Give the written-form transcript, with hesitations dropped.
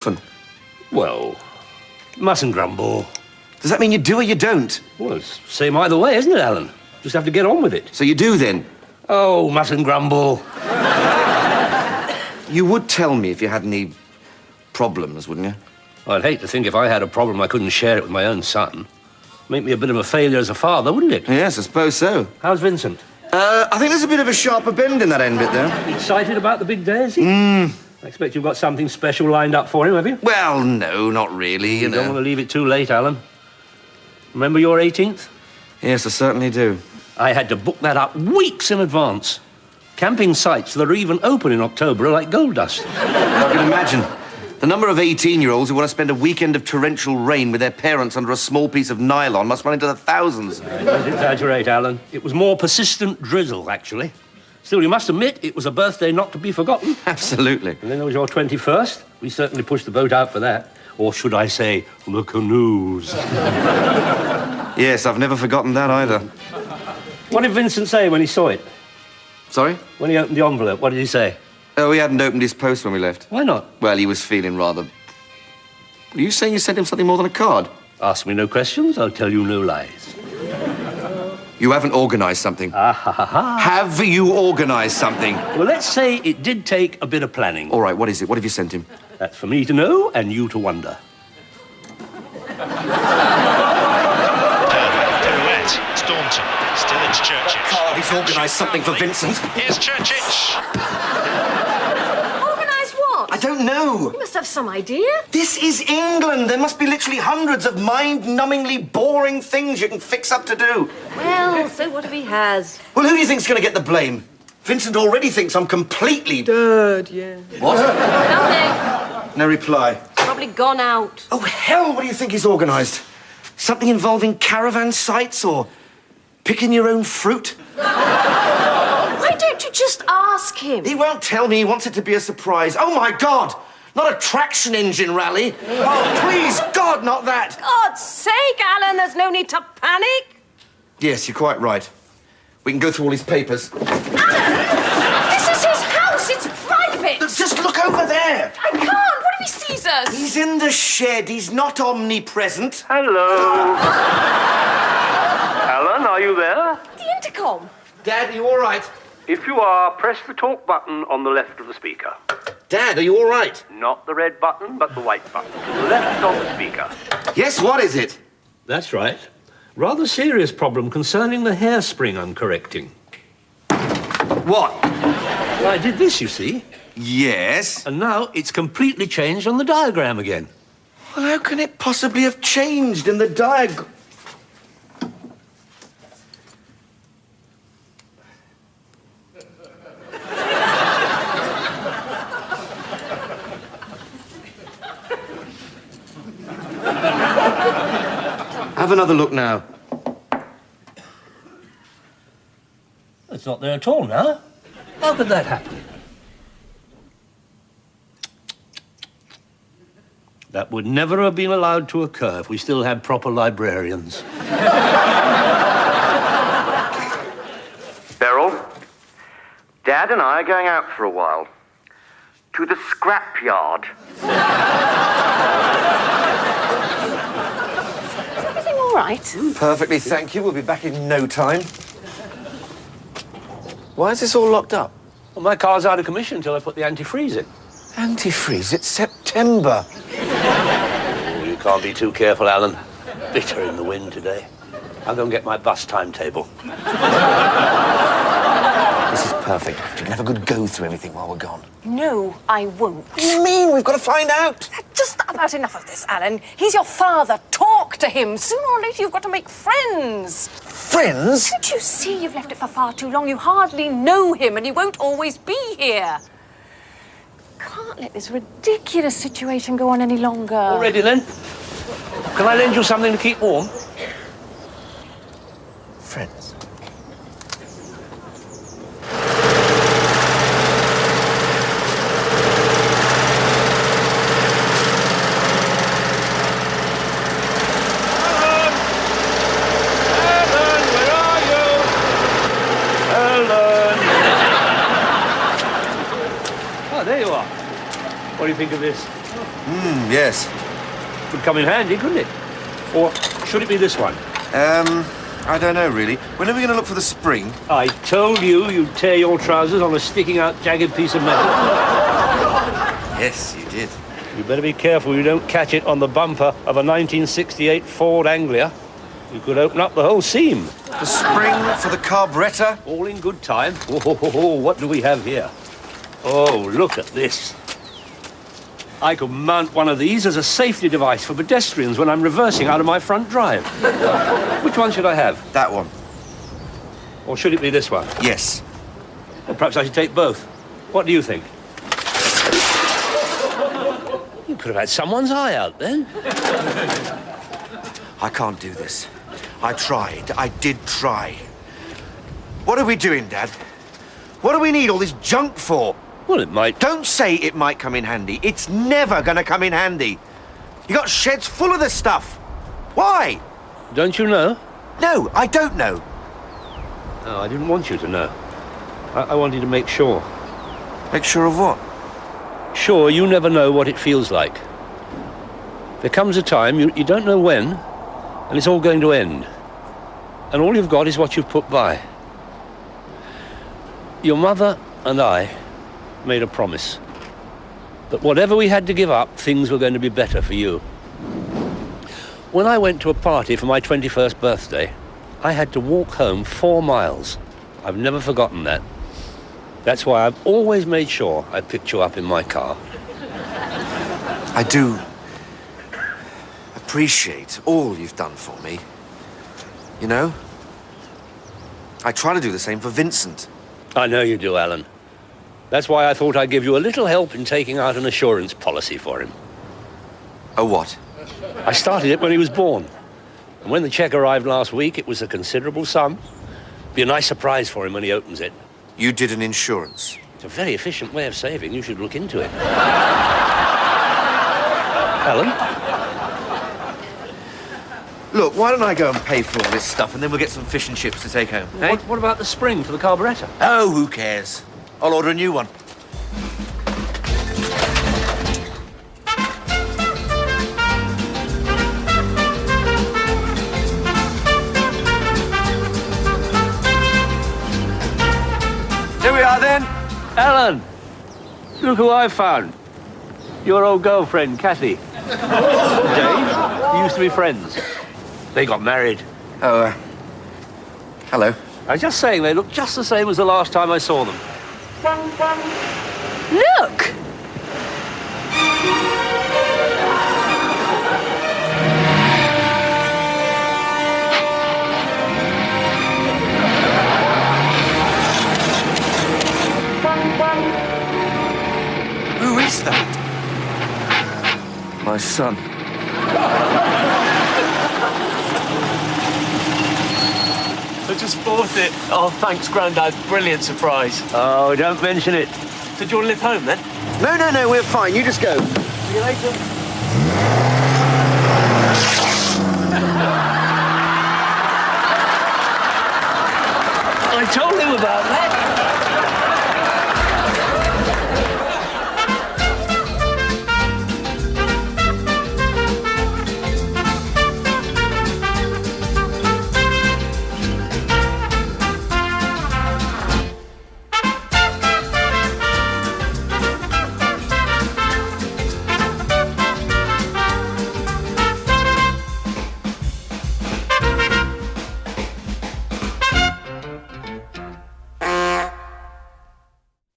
happen? Well, mustn't grumble. Does that mean you do or you don't? Well, it's same either way, isn't it, Alan? Just have to get on with it. So you do, then? Oh, mustn't grumble. You would tell me if you had any problems, wouldn't you? I'd hate to think if I had a problem I couldn't share it with my own son. Make me a bit of a failure as a father, wouldn't it? Yes, I suppose so. How's Vincent? I think there's a bit of a sharper bend in that end bit there. Excited about the big day, is he? I expect you've got something special lined up for him, have you? Well, no, not really, You don't want to leave it too late, Alan. Remember your 18th? Yes, I certainly do. I had to book that up weeks in advance. Camping sites that are even open in October are like gold dust. I can imagine. The number of 18-year-olds who want to spend a weekend of torrential rain with their parents under a small piece of nylon must run into the thousands. Don't exaggerate, Alan. It was more persistent drizzle, actually. Still, you must admit, it was a birthday not to be forgotten. Absolutely. And then there was your 21st. We certainly pushed the boat out for that. Or should I say, the canoes. Yes, I've never forgotten that either. What did Vincent say when he saw it? Sorry? When he opened the envelope, what did he say? Oh, he hadn't opened his post when we left. Why not? Well, he was feeling rather... Are you saying you sent him something more than a card? Ask me no questions, I'll tell you no lies. You haven't organised something. Ah, ha, ha, ha. Have you organised something? Well, let's say it did take a bit of planning. All right, what is it? What have you sent him? That's for me to know and you to wonder. Pirouette. Staunton. Still it's Churchill. Oh, he's organised something for Vincent. Here's Churchill. Organised what? I don't know. You must have some idea. This is England. There must be literally hundreds of mind-numbingly boring things you can fix up to do. Well, so what if he has? Well, who do you think's going to get the blame? Vincent already thinks I'm completely... Dad, yeah. What? Nothing. No reply. Probably gone out. Oh, hell, what do you think he's organised? Something involving caravan sites or picking your own fruit? Why don't you just ask him? He won't tell me. He wants it to be a surprise. Oh, my God! Not a traction engine rally. Oh, please, God, not that. God's sake, Alan, there's no need to panic. Yes, you're quite right. We can go through all his papers. Alan! This is his house. It's private. Just look over there. I can't. What if he sees us? He's in the shed. He's not omnipresent. Hello. Alan, are you there? The intercom. Dad, are you all right? If you are, press the talk button on the left of the speaker. Dad, are you all right? Not the red button, but the white button. To the left of the speaker. Yes, what is it? That's right. Rather serious problem concerning the hairspring I'm correcting. What? Well, I did this, you see. Yes. And now it's completely changed on the diagram again. Well, how can it possibly have changed in the diagram? Have another look now. It's not there at all now. How could that happen? That would never have been allowed to occur if we still had proper librarians. Beryl, Dad and I are going out for a while. To the scrapyard. Everything all right? Perfectly, thank you. We'll be back in no time. Why is this all locked up? Well, my car's out of commission until I put the antifreeze in. Antifreeze? It's September. Oh, you can't be too careful, Alan. Bitter in the wind today. I'll go and get my bus timetable. This is perfect. You can have a good go through everything while we're gone. No, I won't. What do you mean? We've got to find out. Just about enough of this, Alan. He's your father. Talk to him. Sooner or later, you've got to make friends. Friends? Don't you see you've left it for far too long? You hardly know him, and he won't always be here. Can't let this ridiculous situation go on any longer. All ready, then? Can I lend you something to keep warm? Friends. There you are. What do you think of this? Yes. Would come in handy, couldn't it? Or should it be this one? I don't know, really. When are we going to look for the spring? I told you you'd tear your trousers on a sticking out jagged piece of metal. Yes, you did. You better be careful you don't catch it on the bumper of a 1968 Ford Anglia. You could open up the whole seam. The spring for the carburettor? All in good time. Oh, what do we have here? Oh, look at this. I could mount one of these as a safety device for pedestrians when I'm reversing out of my front drive. Which one should I have? That one. Or should it be this one? Yes. Well, perhaps I should take both. What do you think? You could have had someone's eye out then. I can't do this. I tried. I did try. What are we doing, Dad? What do we need all this junk for? Well, it might. Don't say it might come in handy. It's never gonna come in handy. You got sheds full of this stuff. Why? Don't you know? No, I don't know. No, I didn't want you to know. I wanted to make sure. Make sure of what? Sure, you never know what it feels like. There comes a time, you don't know when, and it's all going to end. And all you've got is what you've put by. Your mother and I made a promise that whatever we had to give up, things were going to be better for you. When I went to a party for my 21st birthday, I had to walk home 4 miles. I've never forgotten that. That's why I've always made sure I picked you up in my car. I do appreciate all you've done for me. You know? I try to do the same for Vincent. I know you do, Alan. That's why I thought I'd give you a little help in taking out an assurance policy for him. A what? I started it when he was born. And when the cheque arrived last week, it was a considerable sum. Be a nice surprise for him when he opens it. You did an insurance. It's a very efficient way of saving. You should look into it. Alan? Look, why don't I go and pay for all this stuff and then we'll get some fish and chips to take home, eh? What about the spring for the carburettor? Oh, who cares? I'll order a new one. Here we are then. Alan! Look who I found. Your old girlfriend, Kathy. Dave, you used to be friends. They got married. Oh, hello. I was just saying they look just the same as the last time I saw them. Look! Who is that? My son. I just bought it. Oh, thanks, Grandad. Brilliant surprise. Oh, don't mention it. Did you want to live home, then? No, we're fine. You just go. See you later.